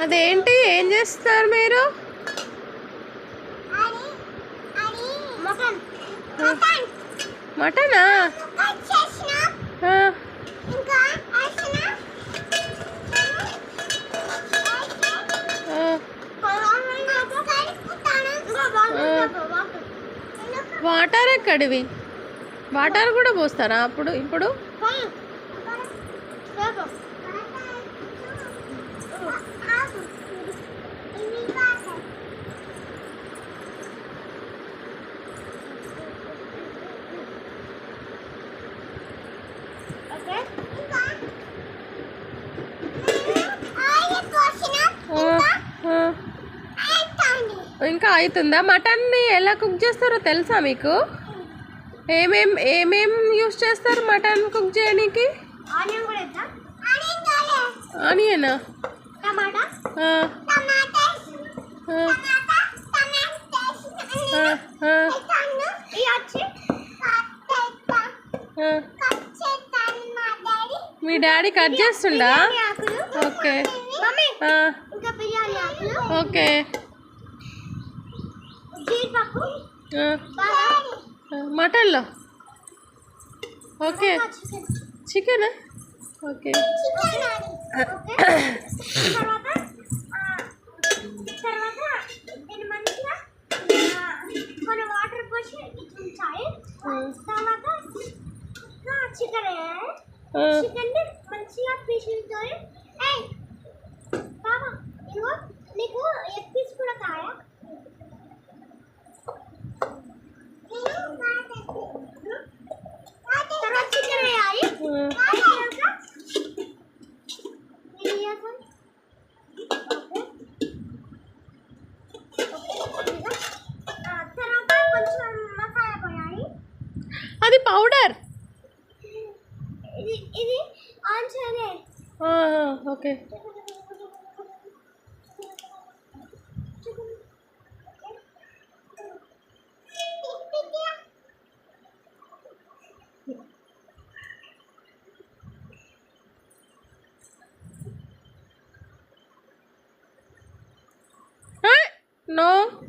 అదేంటి, ఏం చేస్తారు మీరు? మటనా? వాటర్ ఎక్కడివి? వాటర్ కూడా పోస్తారా అప్పుడు ఇప్పుడు? ఇంకా అవుతుందా? మటన్ని ఎలా కుక్ చేస్తారో తెలుసా మీకు? ఏమేం యూస్ చేస్తారు మటన్ కుక్ చేయడానికి? ఆనియనా? మీ డాడీ కట్ చేస్తుండా? Okay okay. మటన్లో ఓకే. చికెనా? ఓకే. వాటర్ పోసి ఉంచాలి. తర్వాత చికెన్ మంచిగా పీసులతో బాబా ఇదిగో నీకు ఎగ్ పీస్ కూడా కాయా. తర్వాత చికెన్ వేయాలి. తర్వాత కొంచెం మసాలా పోయాలి. అది పౌడర్. ఇది ఆన్సరే. ఓకే. No.